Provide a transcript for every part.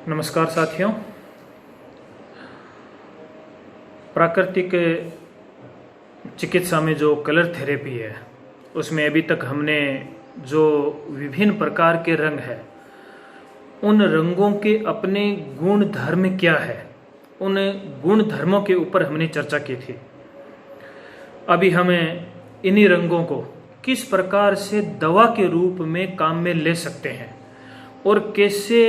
नमस्कार साथियों। प्राकृतिक चिकित्सा में जो कलर थेरेपी है उसमें अभी तक हमने जो विभिन्न प्रकार के रंग हैं उन रंगों के अपने गुण धर्म क्या है, उन गुण धर्मों के ऊपर हमने चर्चा की थी। अभी हमें इन्हीं रंगों को किस प्रकार से दवा के रूप में काम में ले सकते हैं और कैसे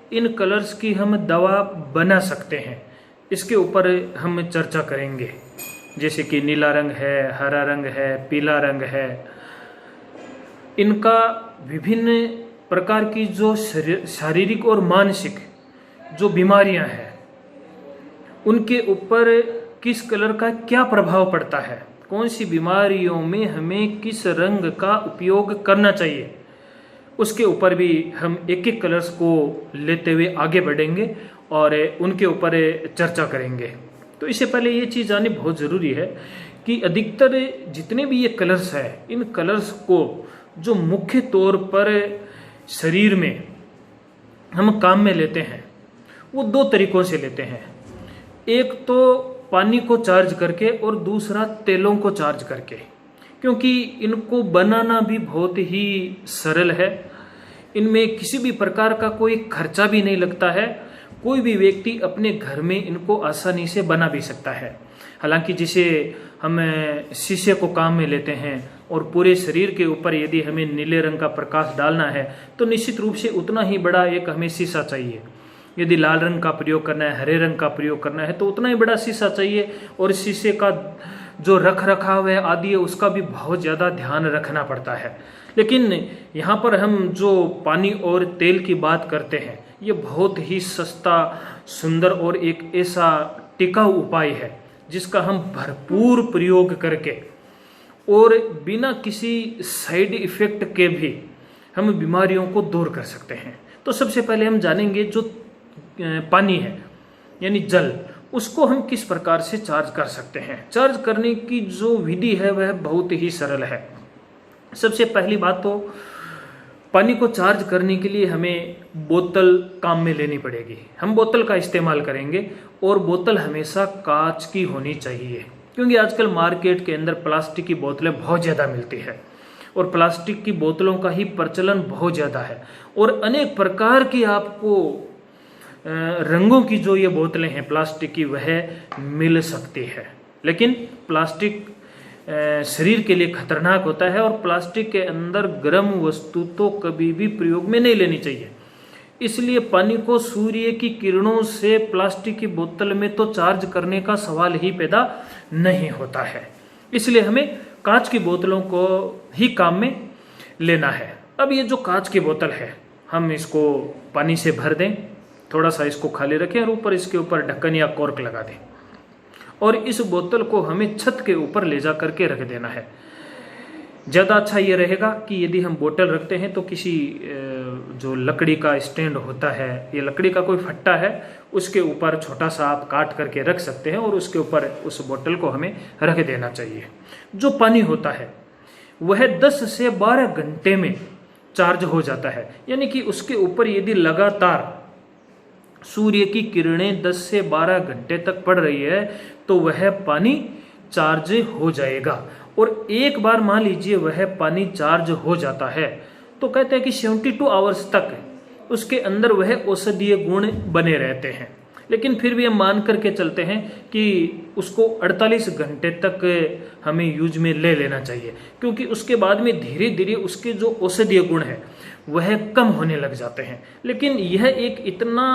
इन कलर्स की हम दवा बना सकते हैं, इसके ऊपर हम चर्चा करेंगे। जैसे कि नीला रंग है, हरा रंग है, पीला रंग है, इनका विभिन्न प्रकार की जो शारीरिक और मानसिक जो बीमारियां हैं उनके ऊपर किस कलर का क्या प्रभाव पड़ता है, कौन सी बीमारियों में हमें किस रंग का उपयोग करना चाहिए, उसके ऊपर भी हम एक एक कलर्स को लेते हुए आगे बढ़ेंगे और उनके ऊपर चर्चा करेंगे। तो इससे पहले ये चीज़ जाननी बहुत ज़रूरी है कि अधिकतर जितने भी ये कलर्स हैं, इन कलर्स को जो मुख्य तौर पर शरीर में हम काम में लेते हैं वो दो तरीकों से लेते हैं। एक तो पानी को चार्ज करके और दूसरा तेलों को चार्ज करके, क्योंकि इनको बनाना भी बहुत ही सरल है, इनमें किसी भी प्रकार का कोई खर्चा भी नहीं लगता है, कोई भी व्यक्ति अपने घर में इनको आसानी से बना भी सकता है। हालांकि जिसे हम शीशे को काम में लेते हैं और पूरे शरीर के ऊपर यदि हमें नीले रंग का प्रकाश डालना है तो निश्चित रूप से उतना ही बड़ा एक हमें शीशा चाहिए। यदि लाल रंग का प्रयोग करना है, हरे रंग का प्रयोग करना है तो उतना ही बड़ा शीशा चाहिए और शीशे का जो रख रखाव है आदि है उसका भी बहुत ज़्यादा ध्यान रखना पड़ता है। लेकिन यहाँ पर हम जो पानी और तेल की बात करते हैं ये बहुत ही सस्ता, सुंदर और एक ऐसा टिकाऊ उपाय है जिसका हम भरपूर प्रयोग करके और बिना किसी साइड इफेक्ट के भी हम बीमारियों को दूर कर सकते हैं। तो सबसे पहले हम जानेंगे जो पानी है यानी जल, उसको हम किस प्रकार से चार्ज कर सकते हैं। चार्ज करने की जो विधि है वह बहुत ही सरल है। सबसे पहली बात तो पानी को चार्ज करने के लिए हमें बोतल काम में लेनी पड़ेगी। हम बोतल का इस्तेमाल करेंगे और बोतल हमेशा कांच की होनी चाहिए, क्योंकि आजकल मार्केट के अंदर प्लास्टिक की बोतलें बहुत ज़्यादा मिलती है और प्लास्टिक की बोतलों का ही प्रचलन बहुत ज़्यादा है और अनेक प्रकार की आपको रंगों की जो ये बोतलें हैं प्लास्टिक की वह मिल सकती है। लेकिन प्लास्टिक शरीर के लिए खतरनाक होता है और प्लास्टिक के अंदर गर्म वस्तु तो कभी भी प्रयोग में नहीं लेनी चाहिए। इसलिए पानी को सूर्य की किरणों से प्लास्टिक की बोतल में तो चार्ज करने का सवाल ही पैदा नहीं होता है, इसलिए हमें कांच की बोतलों को ही काम में लेना है। अब ये जो कांच की बोतल है हम इसको पानी से भर दें, थोड़ा सा इसको खाली रखें और ऊपर इसके ऊपर ढक्कन या कॉर्क लगा दें और इस बोतल को हमें छत के ऊपर ले जा करके रख देना है। ज़्यादा अच्छा ये रहेगा कि यदि हम बोतल रखते हैं तो किसी जो लकड़ी का स्टैंड होता है या लकड़ी का कोई फट्टा है उसके ऊपर छोटा सा आप काट करके रख सकते हैं और उसके ऊपर उस बोतल को हमें रख देना चाहिए। जो पानी होता है वह 10 से 12 घंटे में चार्ज हो जाता है, यानी कि उसके ऊपर यदि लगातार सूर्य की किरणें 10 से 12 घंटे तक पड़ रही है तो वह पानी चार्ज हो जाएगा। और एक बार मान लीजिए वह पानी चार्ज हो जाता है तो कहते हैं कि 72 आवर्स तक उसके अंदर वह औषधीय गुण बने रहते हैं। लेकिन फिर भी हम मान करके चलते हैं कि उसको 48 घंटे तक हमें यूज में ले लेना चाहिए, क्योंकि उसके बाद में धीरे धीरे उसके जो औषधीय गुण है वह कम होने लग जाते हैं। लेकिन यह एक इतना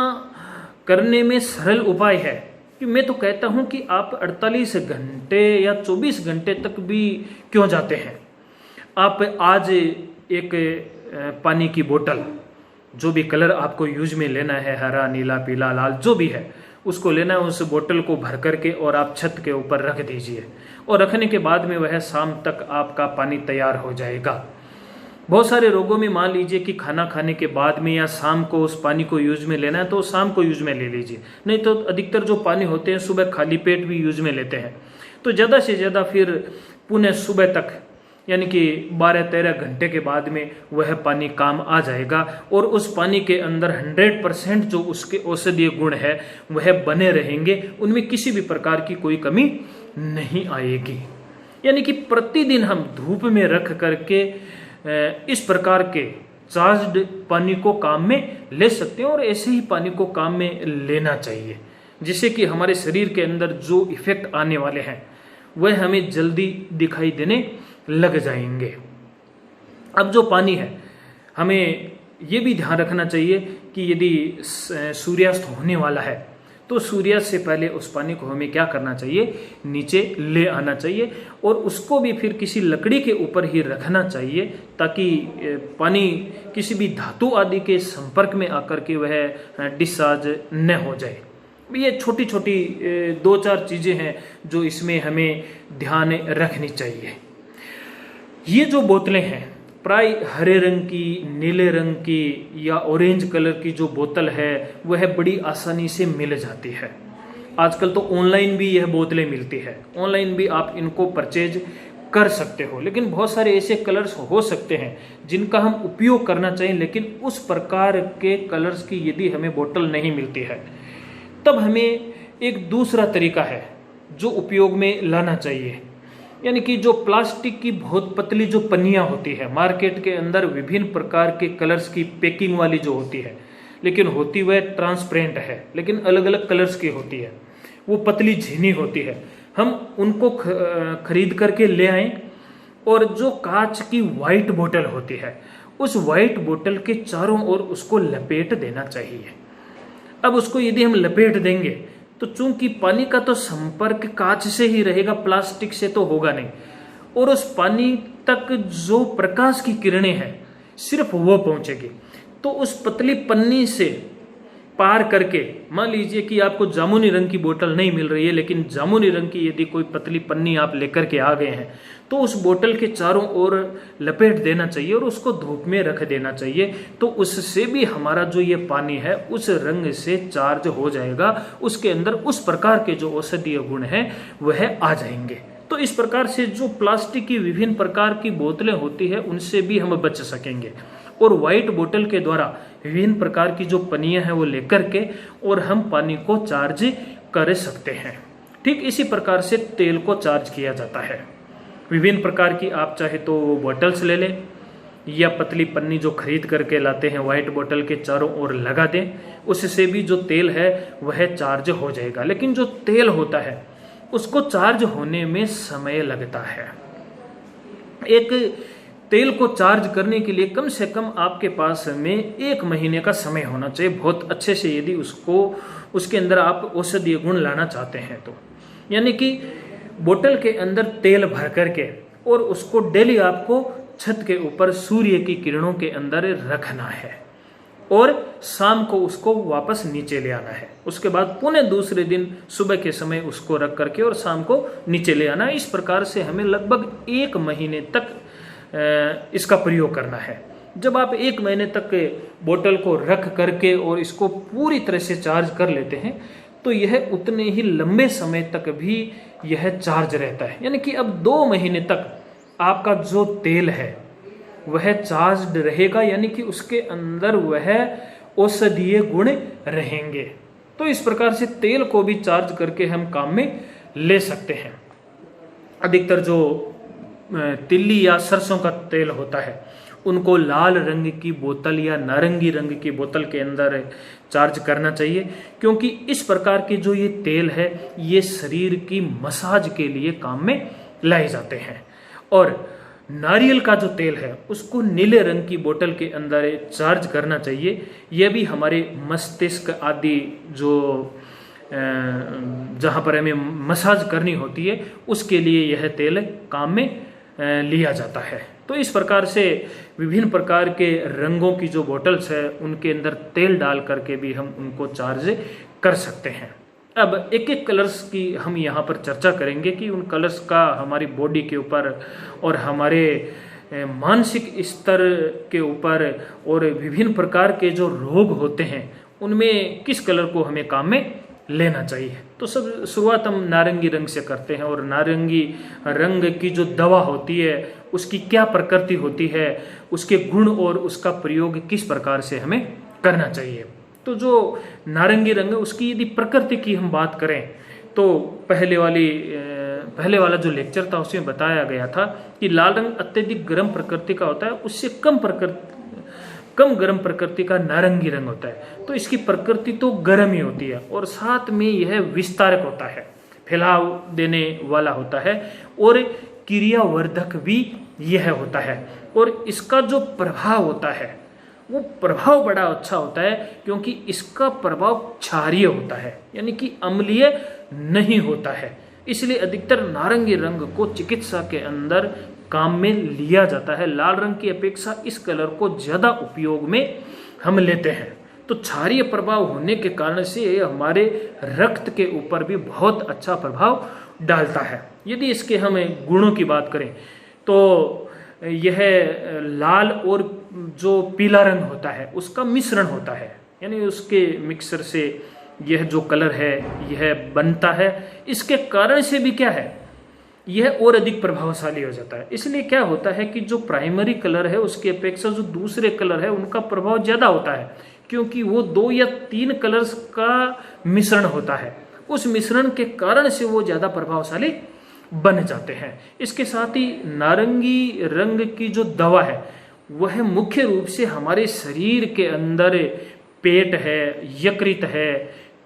करने में सरल उपाय है कि मैं तो कहता हूं कि आप 48 घंटे या 24 घंटे तक भी क्यों जाते हैं, आप आज एक पानी की बोतल, जो भी कलर आपको यूज में लेना है, हरा, नीला, पीला, लाल जो भी है उसको लेना है, उस बोतल को भर करके और आप छत के ऊपर रख दीजिए और रखने के बाद में वह शाम तक आपका पानी तैयार हो जाएगा। बहुत सारे रोगों में मान लीजिए कि खाना खाने के बाद में या शाम को उस पानी को यूज में लेना है तो शाम को यूज में ले लीजिए, नहीं तो अधिकतर जो पानी होते हैं सुबह खाली पेट भी यूज में लेते हैं। तो ज़्यादा से ज़्यादा फिर पुनः सुबह तक यानी कि 12-13 घंटे के बाद में वह पानी काम आ जाएगा और उस पानी के अंदर 100% जो उसके औषधीय गुण है वह बने रहेंगे, उनमें किसी भी प्रकार की कोई कमी नहीं आएगी। यानी कि प्रतिदिन हम धूप में रख करके इस प्रकार के चार्ज्ड पानी को काम में ले सकते हैं और ऐसे ही पानी को काम में लेना चाहिए, जिससे कि हमारे शरीर के अंदर जो इफेक्ट आने वाले हैं वह हमें जल्दी दिखाई देने लग जाएंगे। अब जो पानी है, हमें ये भी ध्यान रखना चाहिए कि यदि सूर्यास्त होने वाला है तो सूर्यास्त से पहले उस पानी को हमें क्या करना चाहिए, नीचे ले आना चाहिए और उसको भी फिर किसी लकड़ी के ऊपर ही रखना चाहिए, ताकि पानी किसी भी धातु आदि के संपर्क में आकर के वह डिस्चार्ज न हो जाए। ये छोटी छोटी 2-4 चीजें हैं जो इसमें हमें ध्यान रखनी चाहिए। ये जो बोतलें हैं प्राय हरे रंग की, नीले रंग की या ऑरेंज कलर की जो बोतल है वह बड़ी आसानी से मिल जाती है। आजकल तो ऑनलाइन भी यह बोतलें मिलती है, ऑनलाइन भी आप इनको परचेज कर सकते हो। लेकिन बहुत सारे ऐसे कलर्स हो सकते हैं जिनका हम उपयोग करना चाहिए, लेकिन उस प्रकार के कलर्स की यदि हमें बोतल नहीं मिलती है तब हमें एक दूसरा तरीका है जो उपयोग में लाना चाहिए। यानी कि जो प्लास्टिक की बहुत पतली जो पन्नियां होती है, मार्केट के अंदर विभिन्न प्रकार के कलर्स की पैकिंग वाली जो होती है, लेकिन होती वह ट्रांसपेरेंट है, लेकिन अलग अलग कलर्स की होती है, वो पतली झीनी होती है। हम उनको खरीद करके ले आएं और जो कांच की वाइट बोतल होती है उस वाइट बोतल के चारों ओर उसको लपेट देना चाहिए। अब उसको यदि हम लपेट देंगे तो चूंकि पानी का तो संपर्क कांच से ही रहेगा, प्लास्टिक से तो होगा नहीं, और उस पानी तक जो प्रकाश की किरणें हैं सिर्फ वो पहुंचेगी। तो उस पतली पन्नी से पार करके, मान लीजिए कि आपको जामुनी रंग की बोतल नहीं मिल रही है, लेकिन जामुनी रंग की यदि कोई पतली पन्नी आप लेकर के आ गए हैं तो उस बोतल के चारों ओर लपेट देना चाहिए और उसको धूप में रख देना चाहिए। तो उससे भी हमारा जो ये पानी है उस रंग से चार्ज हो जाएगा, उसके अंदर उस प्रकार के जो औषधीय गुण हैं वह आ जाएंगे। तो इस प्रकार से जो प्लास्टिक की विभिन्न प्रकार की बोतलें होती है उनसे भी हम बच सकेंगे और व्हाइट बोतल के द्वारा विभिन्न प्रकार की जो पनियां हैं वो लेकर के और हम पानी को चार्ज कर सकते हैं। ठीक इसी प्रकार से तेल को चार्ज किया जाता है। विभिन्न प्रकार की आप चाहे तो बोतल्स ले लें या पतली पन्नी जो खरीद करके लाते हैं व्हाइट बोतल के चारों ओर लगा दें, उससे भी जो तेल है वह चार्ज हो जाएगा। लेकिन जो तेल होता है उसको चार्ज होने में समय लगता है। एक तेल को चार्ज करने के लिए कम से कम आपके पास में 1 महीने का समय होना चाहिए, बहुत अच्छे से यदि उसके अंदर आप औषधीय गुण लाना चाहते हैं तो। यानी कि बोतल के अंदर तेल भर करके और उसको डेली आपको छत के ऊपर सूर्य की किरणों के अंदर रखना है और शाम को उसको वापस नीचे ले आना है। उसके बाद पुनः दूसरे दिन सुबह के समय उसको रख करके और शाम को नीचे ले आना है। इस प्रकार से हमें लगभग 1 महीने तक इसका प्रयोग करना है। जब आप 1 महीने तक बोतल को रख करके और इसको पूरी तरह से चार्ज कर लेते हैं तो यह उतने ही लंबे समय तक भी यह चार्ज रहता है। यानी कि अब 2 महीने तक आपका जो तेल है वह चार्ज रहेगा, यानी कि उसके अंदर वह औषधीय गुण रहेंगे। तो इस प्रकार से तेल को भी चार्ज करके हम काम में ले सकते हैं। अधिकतर जो तिल्ली या सरसों का तेल होता है उनको लाल रंग की बोतल या नारंगी रंग की बोतल के अंदर चार्ज करना चाहिए, क्योंकि इस प्रकार के जो ये तेल है ये शरीर की मसाज के लिए काम में लाए जाते हैं। और नारियल का जो तेल है उसको नीले रंग की बोतल के अंदर चार्ज करना चाहिए। यह भी हमारे मस्तिष्क आदि जो जहाँ पर हमें मसाज करनी होती है उसके लिए यह तेल काम में लिया जाता है। तो इस प्रकार से विभिन्न प्रकार के रंगों की जो बोतल्स है उनके अंदर तेल डाल करके भी हम उनको चार्ज कर सकते हैं। अब एक एक कलर्स की हम यहाँ पर चर्चा करेंगे कि उन कलर्स का हमारी बॉडी के ऊपर और हमारे मानसिक स्तर के ऊपर और विभिन्न प्रकार के जो रोग होते हैं उनमें किस कलर को हमें काम में लेना चाहिए। तो सब शुरुआत हम नारंगी रंग से करते हैं, और नारंगी रंग की जो दवा होती है उसकी क्या प्रकृति होती है, उसके गुण और उसका प्रयोग किस प्रकार से हमें करना चाहिए। तो जो नारंगी रंग है उसकी यदि प्रकृति की हम बात करें तो पहले वाला जो लेक्चर था उसमें बताया गया था कि लाल रंग अत्यधिक गर्म प्रकृति का होता है, उससे कम गर्म प्रकृति का नारंगी रंग होता है। तो इसकी प्रकृति तो गर्म ही होती है और साथ में यह विस्तारक होता है, फैलाव देने वाला होता है और क्रियावर्धक भी यह होता है। और इसका जो प्रभाव होता है वो प्रभाव बड़ा अच्छा होता है, क्योंकि इसका प्रभाव क्षारीय होता है, यानी कि अम्लीय नहीं होता है। इसलिए अधिकतर नारंगी रंग को चिकित्सा के अंदर काम में लिया जाता है। लाल रंग की अपेक्षा इस कलर को ज्यादा उपयोग में हम लेते हैं। तो क्षारीय प्रभाव होने के कारण से हमारे रक्त के ऊपर भी बहुत अच्छा प्रभाव डालता है। यदि इसके हम गुणों की बात करें तो यह लाल और जो पीला रंग होता है उसका मिश्रण होता है, यानी उसके मिक्सर से यह जो कलर है यह बनता है। इसके कारण से भी क्या है, यह और अधिक प्रभावशाली हो जाता है। इसलिए क्या होता है कि जो प्राइमरी कलर है उसकी अपेक्षा जो दूसरे कलर है उनका प्रभाव ज्यादा होता है, क्योंकि वो 2 या 3 कलर्स का मिश्रण होता है। उस मिश्रण के कारण से वो ज्यादा प्रभावशाली बन जाते हैं। इसके साथ ही नारंगी रंग की जो दवा है वह मुख्य रूप से हमारे शरीर के अंदर पेट है, यकृत है,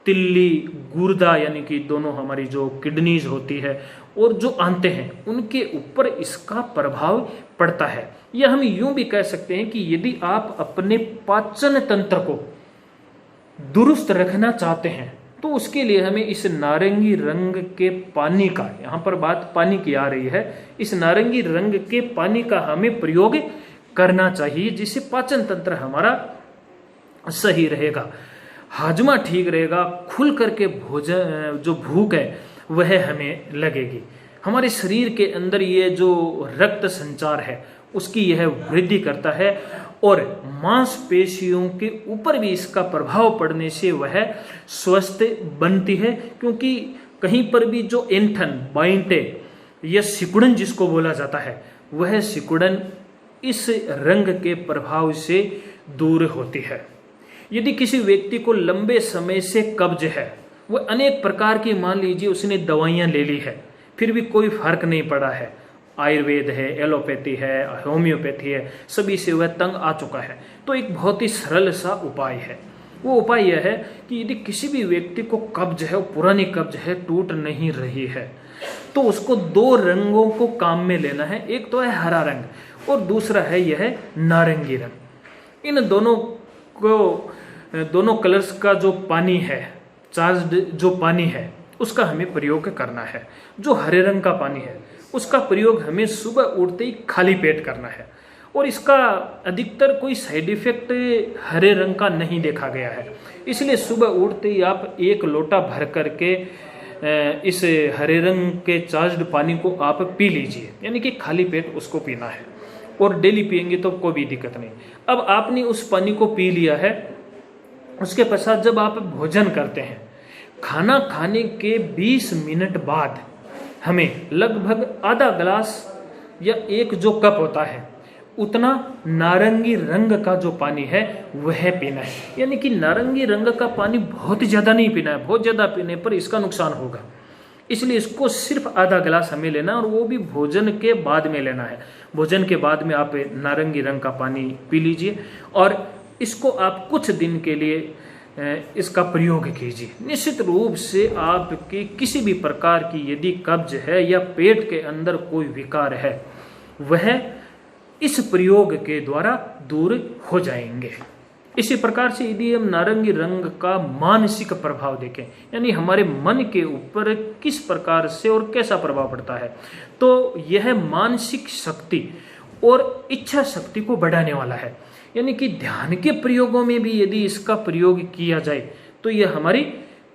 तिल्ली, गुर्दा यानी कि दोनों हमारी जो किडनीज होती है और जो आंतें हैं उनके ऊपर इसका प्रभाव पड़ता है। या हम यूं भी कह सकते हैं कि यदि आप अपने पाचन तंत्र को दुरुस्त रखना चाहते हैं तो उसके लिए हमें इस नारंगी रंग के पानी का, यहाँ पर बात पानी की आ रही है, इस नारंगी रंग के पानी का हमें प्रयोग करना चाहिए, जिससे पाचन तंत्र हमारा सही रहेगा, हाजमा ठीक रहेगा, खुल करके भोजन जो भूख है वह हमें लगेगी। हमारे शरीर के अंदर ये जो रक्त संचार है उसकी यह वृद्धि करता है और मांसपेशियों के ऊपर भी इसका प्रभाव पड़ने से वह स्वस्थ बनती है, क्योंकि कहीं पर भी जो ऐंठन, बाइंटे या सिकुड़न जिसको बोला जाता है वह सिकुड़न इस रंग के प्रभाव से दूर होती है। यदि किसी व्यक्ति को लंबे समय से कब्ज है, वह अनेक प्रकार की, मान लीजिए उसने दवाइयां ले ली है फिर भी कोई फर्क नहीं पड़ा है, आयुर्वेद है, एलोपैथी है, होम्योपैथी है, सभी से वह तंग आ चुका है, तो एक बहुत ही सरल सा उपाय है। वो उपाय यह है कि यदि किसी भी व्यक्ति को कब्ज है, पुरानी कब्ज है, टूट नहीं रही है, तो उसको 2 रंगों को काम में लेना है। एक तो है हरा रंग और दूसरा है यह नारंगी रंग। इन दोनों कलर्स का जो पानी है, चार्ज्ड जो पानी है उसका हमें प्रयोग करना है। जो हरे रंग का पानी है उसका प्रयोग हमें सुबह उठते ही खाली पेट करना है, और इसका अधिकतर कोई साइड इफेक्ट हरे रंग का नहीं देखा गया है। इसलिए सुबह उठते ही आप 1 लोटा भर करके इस हरे रंग के चार्ज्ड पानी को आप पी लीजिए, यानी कि खाली पेट उसको पीना है, और डेली पिएंगे तो कोई भी दिक्कत नहीं। अब आपने उस पानी को पी लिया है, उसके पश्चात जब आप भोजन करते हैं, खाना खाने के 20 मिनट बाद हमें लगभग आधा गिलास या 1 जो कप होता है उतना नारंगी रंग का जो पानी है वह पीना है। यानी कि नारंगी रंग का पानी बहुत ज्यादा नहीं पीना है, बहुत ज्यादा पीने पर इसका नुकसान होगा। इसलिए इसको सिर्फ आधा गिलास हमें लेना है, और वो भी भोजन के बाद में लेना है। भोजन के बाद में आप नारंगी रंग का पानी पी लीजिए और इसको आप कुछ दिन के लिए इसका प्रयोग कीजिए। निश्चित रूप से आपके किसी भी प्रकार की यदि कब्ज है या पेट के अंदर कोई विकार है वह इस प्रयोग के द्वारा दूर हो जाएंगे। इसी प्रकार से यदि हम नारंगी रंग का मानसिक प्रभाव देखें, यानी हमारे मन के ऊपर किस प्रकार से और कैसा प्रभाव पड़ता है, तो यह मानसिक शक्ति और इच्छा शक्ति को बढ़ाने वाला है। यानी कि ध्यान के प्रयोगों में भी यदि इसका प्रयोग किया जाए तो यह हमारी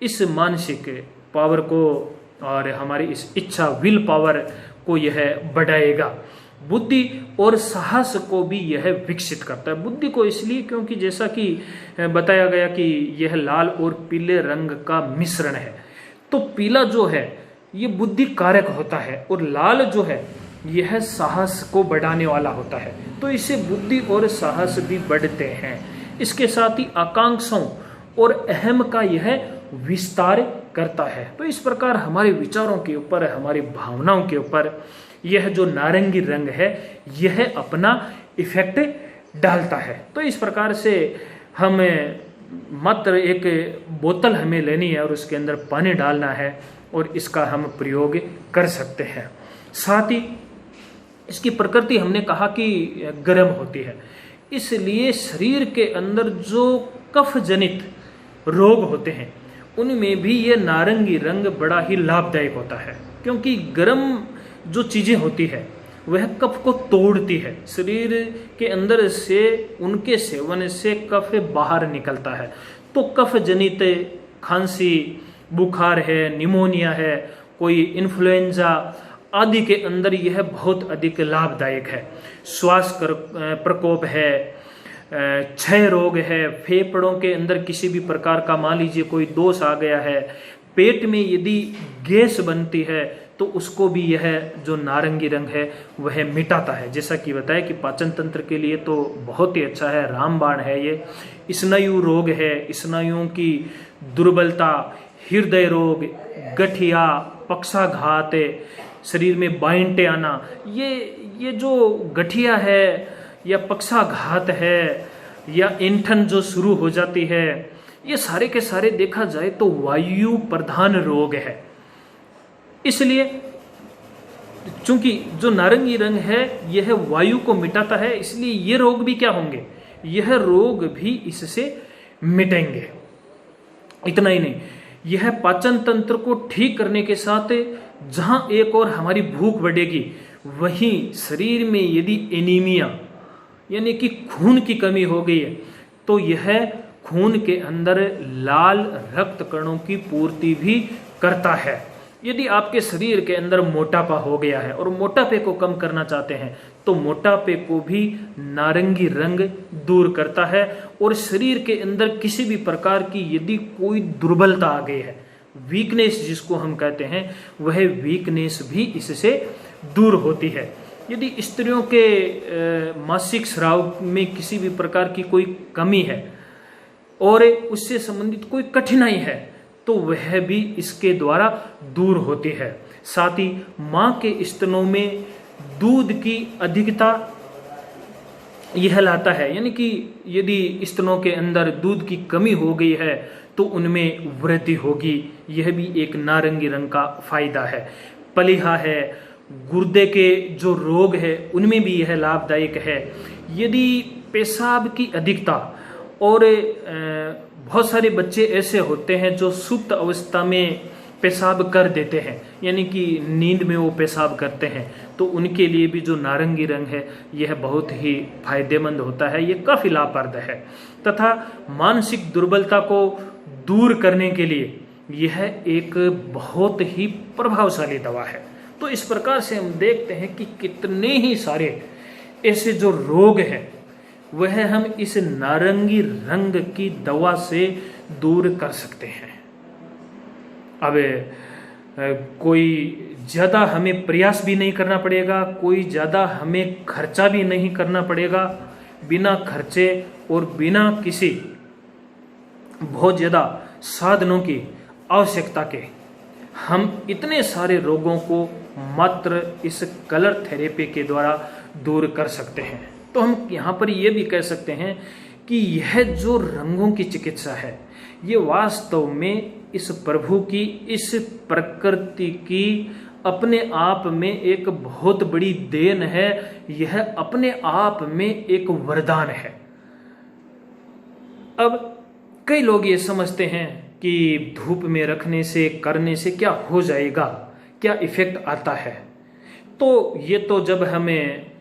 इस मानसिक पावर को और हमारी इस इच्छा, विल पावर को यह बढ़ाएगा। बुद्धि और साहस को भी यह विकसित करता है। बुद्धि को इसलिए क्योंकि जैसा कि बताया गया कि यह लाल और पीले रंग का मिश्रण है, तो पीला जो है ये बुद्धि कारक होता है और लाल जो है यह साहस को बढ़ाने वाला होता है, तो इससे बुद्धि और साहस भी बढ़ते हैं। इसके साथ ही आकांक्षाओं और अहम का यह विस्तार करता है। तो इस प्रकार हमारे विचारों के ऊपर, हमारी भावनाओं के ऊपर यह जो नारंगी रंग है यह अपना इफेक्ट डालता है। तो इस प्रकार से हमें मात्र एक बोतल हमें लेनी है और उसके अंदर पानी डालना है और इसका हम प्रयोग कर सकते हैं। साथ ही इसकी प्रकृति हमने कहा कि गर्म होती है, इसलिए शरीर के अंदर जो कफ जनित रोग होते हैं उनमें भी ये नारंगी रंग बड़ा ही लाभदायक होता है, क्योंकि गर्म जो चीजें होती है वह कफ को तोड़ती है। शरीर के अंदर से उनके सेवन से कफ बाहर निकलता है, तो कफ जनित खांसी, बुखार है, निमोनिया है, कोई इन्फ्लुएंजा आदि के अंदर यह बहुत अधिक लाभदायक है। श्वास प्रकोप है, क्षय रोग है, फेफड़ों के अंदर किसी भी प्रकार का मान लीजिए कोई दोष आ गया है, पेट में यदि गैस बनती है तो उसको भी यह जो नारंगी रंग है वह मिटाता है। जैसा कि बताया कि पाचन तंत्र के लिए तो बहुत ही अच्छा है, रामबाण है ये। स्नायु रोग है, स्नायुओं की दुर्बलता, हृदय रोग, गठिया, पक्षाघात, शरीर में बाइंटे आना, ये जो गठिया है या पक्षाघात है या ऐंठन जो शुरू हो जाती है, ये सारे के सारे देखा जाए तो वायु प्रधान रोग है। इसलिए चूंकि जो नारंगी रंग है यह वायु को मिटाता है, इसलिए ये रोग भी क्या होंगे, यह रोग भी इससे मिटेंगे। इतना ही नहीं, यह पाचन तंत्र को ठीक करने के साथ जहां एक और हमारी भूख बढ़ेगी, वहीं शरीर में यदि एनीमिया यानी कि खून की कमी हो गई है तो यह खून के अंदर लाल रक्त कणों की पूर्ति भी करता है। यदि आपके शरीर के अंदर मोटापा हो गया है और मोटापे को कम करना चाहते हैं तो मोटापे को भी नारंगी रंग दूर करता है। और शरीर के अंदर किसी भी प्रकार की यदि कोई दुर्बलता आ गई है, वीकनेस जिसको हम कहते हैं, वह वीकनेस भी इससे दूर होती है। यदि स्त्रियों के मासिक स्राव में किसी भी प्रकार की कोई कमी है और उससे संबंधित कोई कठिनाई है तो वह भी इसके द्वारा दूर होती है। साथ ही मां के स्तनों में दूध की अधिकता यह लाता है, यानी कि यदि स्तनों के अंदर दूध की कमी हो गई है तो उनमें वृद्धि होगी, यह भी एक नारंगी रंग का फायदा है। पलिहा है, गुर्दे के जो रोग है उनमें भी यह लाभदायक है। यदि पेशाब की अधिकता, और बहुत सारे बच्चे ऐसे होते हैं जो सुप्त अवस्था में पेशाब कर देते हैं, यानी कि नींद में वो पेशाब करते हैं, तो उनके लिए भी जो नारंगी रंग है यह बहुत ही फायदेमंद होता है, ये काफी लाभप्रद है। तथा मानसिक दुर्बलता को दूर करने के लिए यह एक बहुत ही प्रभावशाली दवा है। तो इस प्रकार से हम देखते हैं कि कितने ही सारे ऐसे जो रोग हैं वह हम इस नारंगी रंग की दवा से दूर कर सकते हैं। अब कोई ज़्यादा हमें प्रयास भी नहीं करना पड़ेगा, कोई ज़्यादा हमें खर्चा भी नहीं करना पड़ेगा। बिना खर्चे और बिना किसी बहुत ज़्यादा साधनों की आवश्यकता के हम इतने सारे रोगों को मात्र इस कलर थेरेपी के द्वारा दूर कर सकते हैं। तो हम यहाँ पर यह भी कह सकते हैं कि यह जो रंगों की चिकित्सा है ये वास्तव में इस प्रभु की, इस प्रकृति की अपने आप में एक बहुत बड़ी देन है। यह अपने आप में एक वरदान है। अब कई लोग ये समझते हैं कि धूप में रखने से, करने से क्या हो जाएगा, क्या इफेक्ट आता है। तो ये तो जब हमें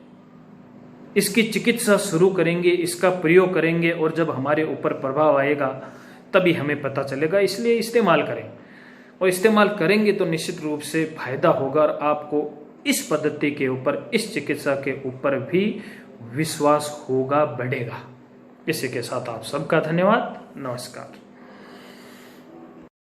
इसकी चिकित्सा शुरू करेंगे, इसका प्रयोग करेंगे और जब हमारे ऊपर प्रभाव आएगा तभी हमें पता चलेगा। इसलिए इस्तेमाल करें, और इस्तेमाल करेंगे तो निश्चित रूप से फायदा होगा और आपको इस पद्धति के ऊपर, इस चिकित्सा के ऊपर भी विश्वास होगा, बढ़ेगा। इसी के साथ आप सबका धन्यवाद। नमस्कार।